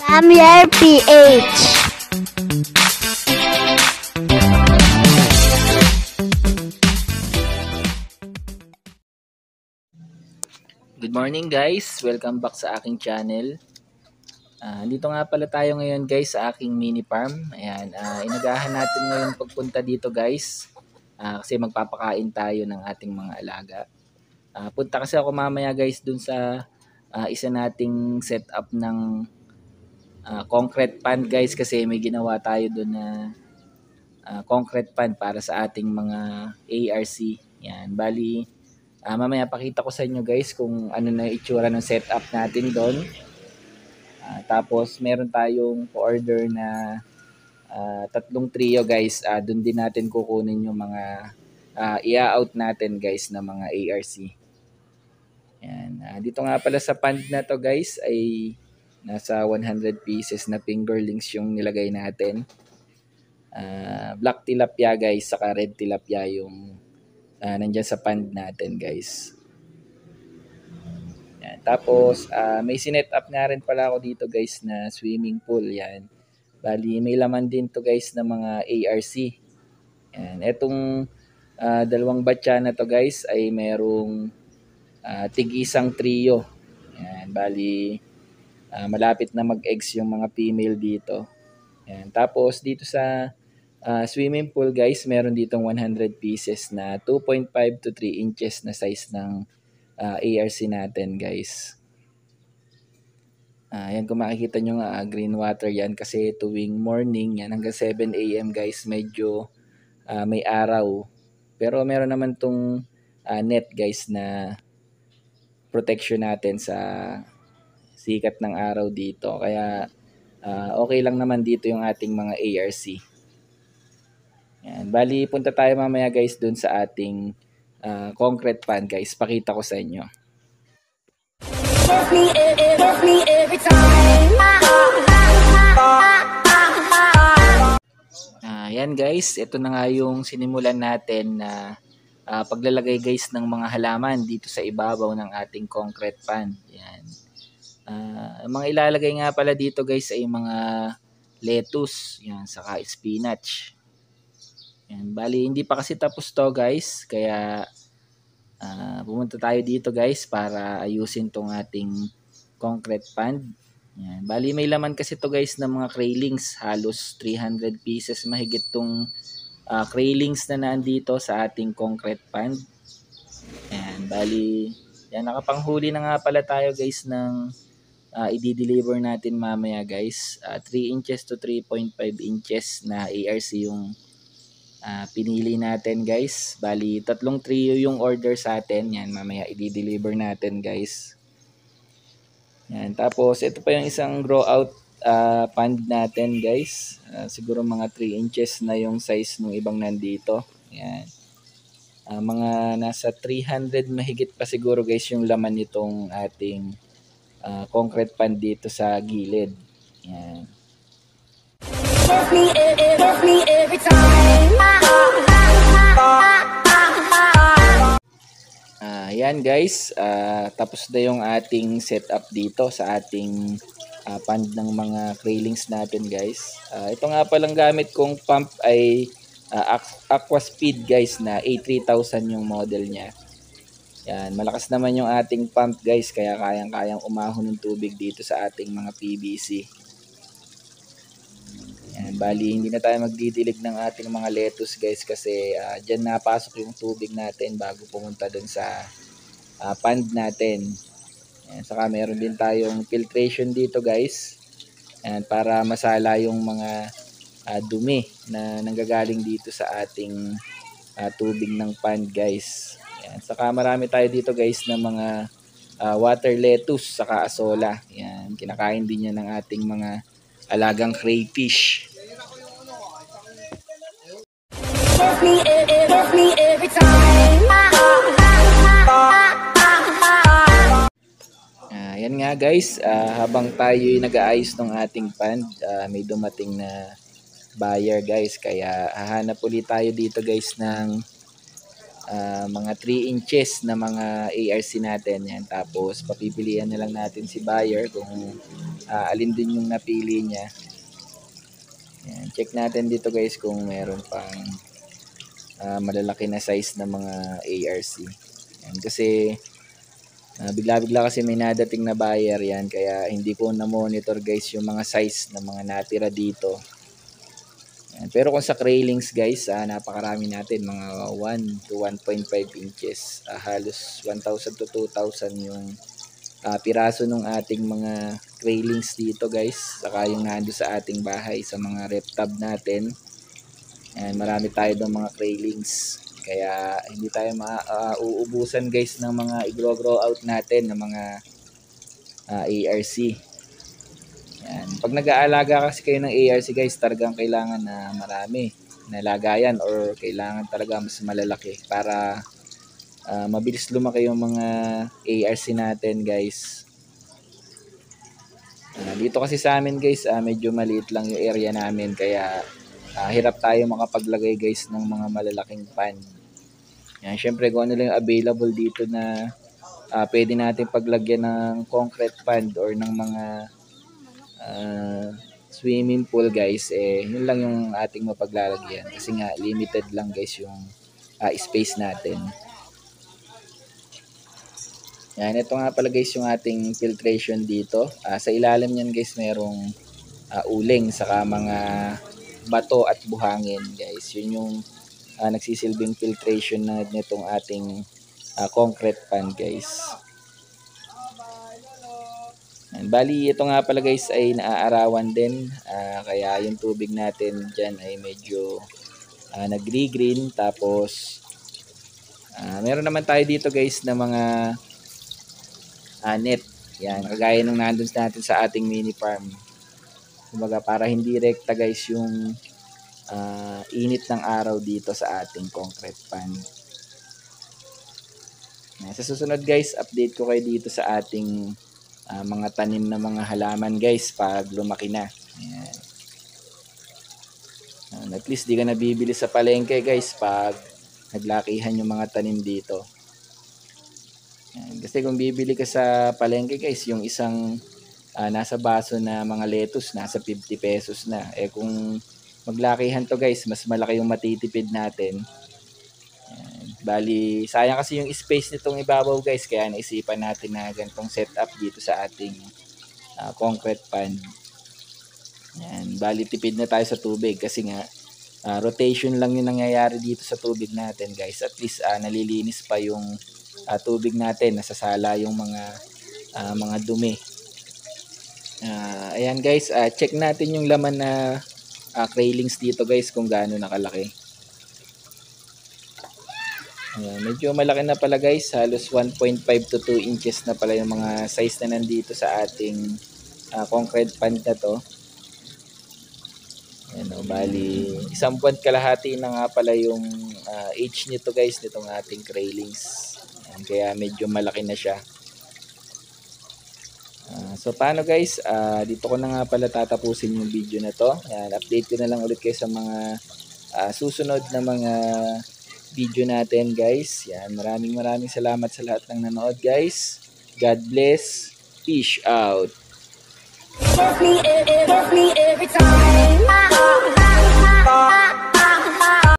Samuel PH. Good morning guys! Welcome back sa aking channel. Dito nga pala tayo ngayon guys sa aking mini farm. Ayan, inagahan natin ngayon pagpunta dito guys. Kasi magpapakain tayo ng ating mga alaga. Punta kasi ako mamaya guys dun sa isa nating setup ng concrete pan guys. Kasi may ginawa tayo dun na concrete pan para sa ating mga ARC. Ayan, bali mamaya pakita ko sa inyo guys kung ano na itsura ng setup natin doon. Tapos meron tayong order na tatlong trio guys. Doon din natin kukunin yung mga i-out natin guys na mga ARC. Yan. Dito nga pala sa pond na to guys ay nasa 100 pieces na fingerlings yung nilagay natin. Black tilapia guys saka red tilapia yung nandyan sa pond natin guys. Yan. Tapos may sinet up nga rin pala ako dito guys na swimming pool. Yan. Bali may laman din to guys na mga ARC. Yan. Etong dalawang batya na to guys ay merong tig-isang trio. Yan. Bali malapit na mag-eggs yung mga female dito. Yan. Tapos dito sa swimming pool guys, meron ditong 100 pieces na 2.5 to 3 inches na size ng ARC natin guys. Yan kung makikita nyo nga green water yan kasi tuwing morning yan hanggang 7 AM guys medyo may araw. Pero meron naman tong net guys na protection natin sa sikat ng araw dito. Kaya okay lang naman dito yung ating mga ARC. Yan. Bali, punta tayo mamaya guys dun sa ating concrete pan guys. Pakita ko sa inyo. Yan guys, ito na nga yung sinimulan natin na paglalagay guys ng mga halaman dito sa ibabaw ng ating concrete pan. Yan. Mga ilalagay nga pala dito guys ay mga lettuce, yan, saka spinach. Yan, bali hindi pa kasi tapos to guys, kaya pumunta tayo dito guys para ayusin tong ating concrete pond. Yan, bali may laman kasi to guys ng mga railings, halos 300 pieces mahigit tong railings na nandito sa ating concrete pond. Yan, bali yan, nakapanghuli na nga pala tayo guys ng i-deliver natin mamaya guys. 3 inches to 3.5 inches na ARC yung pinili natin guys. Bali tatlong trio yung order sa atin. Yan, mamaya i-deliver natin guys. Yan, tapos ito pa yung isang grow out pond natin guys. Siguro mga 3 inches na yung size ng ibang nandito. Yan. Mga nasa 300 mahigit pa siguro guys yung laman nitong ating concrete pond dito sa gilid. Yan. Yan guys, tapos na yung ating setup dito sa ating pond ng mga railings natin guys. Ito nga palang gamit kong pump ay Aquaspeed guys na A3000 yung model niya. Yan, malakas naman yung ating pump guys kaya kayang-kayang umahon ng tubig dito sa ating mga PVC. Yan, bali hindi na tayo magdidilig ng ating mga lettuce guys kasi dyan napasok yung tubig natin bago pumunta dun sa pond natin. Yan, saka meron din tayong filtration dito guys. Yan, para masala yung mga dumi na nanggagaling dito sa ating tubig ng pond guys. Yan, saka marami tayo dito guys na mga water lettuce saka asola. Yan, kinakain din yan ng ating mga alagang crayfish. Yan nga guys, habang tayo nag-aayos ng ating pond, may dumating na buyer guys, kaya hahanap ulit tayo dito guys ng mga 3 inches na mga ARC natin. Yan. Tapos papipilian na lang natin si buyer kung alin din yung napili niya. Yan. Check natin dito guys kung meron pang malalaki na size na mga ARC. Yan. Kasi bigla-bigla kasi may nadating na buyer yan, kaya hindi ko na-monitor guys yung mga size ng mga natira dito. Yan. Pero kung sa Krailings guys, napakarami natin, mga 1 to 1.5 inches. Halos 1,000 to 2,000 yung piraso ng ating mga Krailings dito guys. Saka yung nando sa ating bahay sa mga rep tab natin. Yan, marami tayo ng mga Krailings. Kaya hindi tayo uubusan guys ng mga i-grow out natin ng mga ARC. Yan. Pag nag-aalaga kasi kayo ng ARC guys, talagang kailangan na marami na lagayan or kailangan talaga mas malalaki para mabilis lumaki yung mga ARC natin guys. Dito kasi sa amin guys, medyo maliit lang yung area namin, kaya hirap tayo makapaglagay guys ng mga malalaking pan. Yan, syempre kung ano lang available dito na pwede natin paglagyan ng concrete pond or ng mga swimming pool guys, yun lang yung ating mapaglalagyan kasi nga limited lang guys yung space natin. Yan, ito nga pala guys yung ating filtration dito. Sa ilalim niyan guys merong uling saka mga bato at buhangin guys. Yun yung nagsisilbing filtration na nitong ating concrete pan guys. And bali ito nga pala guys ay naaarawan din, kaya yung tubig natin dyan ay medyo nagre-green. Tapos meron naman tayo dito guys na mga net. Yan, kagaya nung nandun natin sa ating mini farm. Kumbaga para hindi rekta guys yung init ng araw dito sa ating concrete pan. Sa susunod guys, update ko kayo dito sa ating mga tanim na mga halaman guys pag lumaki na. Ayan. At least di ka nabibili sa palengke guys pag naglakihan yung mga tanim dito. Ayan. Kasi kung bibili ka sa palengke guys, yung isang nasa baso na mga lettuce nasa 50 pesos na. Kung maglakihan to guys, mas malaki yung matitipid natin. Bali, sayang kasi yung space nitong ibabaw guys, kaya naisipan natin na ganitong setup dito sa ating concrete pan. Yan, bali tipid na tayo sa tubig kasi nga rotation lang yung nangyayari dito sa tubig natin guys. At least nalilinis pa yung tubig natin, nasasala yung mga dumi. Ayan guys, check natin yung laman na Krailings dito guys kung gaano nakalaki. Medyo malaki na pala guys, halos 1.5 to 2 inches na pala yung mga size na nandito sa ating concrete pan na to. Ayan, bali isang buwan kalahati na nga pala yung age nito guys, nitong ating Krailings. Ayan, kaya medyo malaki na siya. So paano guys, dito ko na nga pala tatapusin yung video na to. Ayan, update ko na lang ulit kayo sa mga susunod na mga video natin guys. Yan, maraming salamat sa lahat ng nanood guys. God bless. Peace out. Kiss me every time.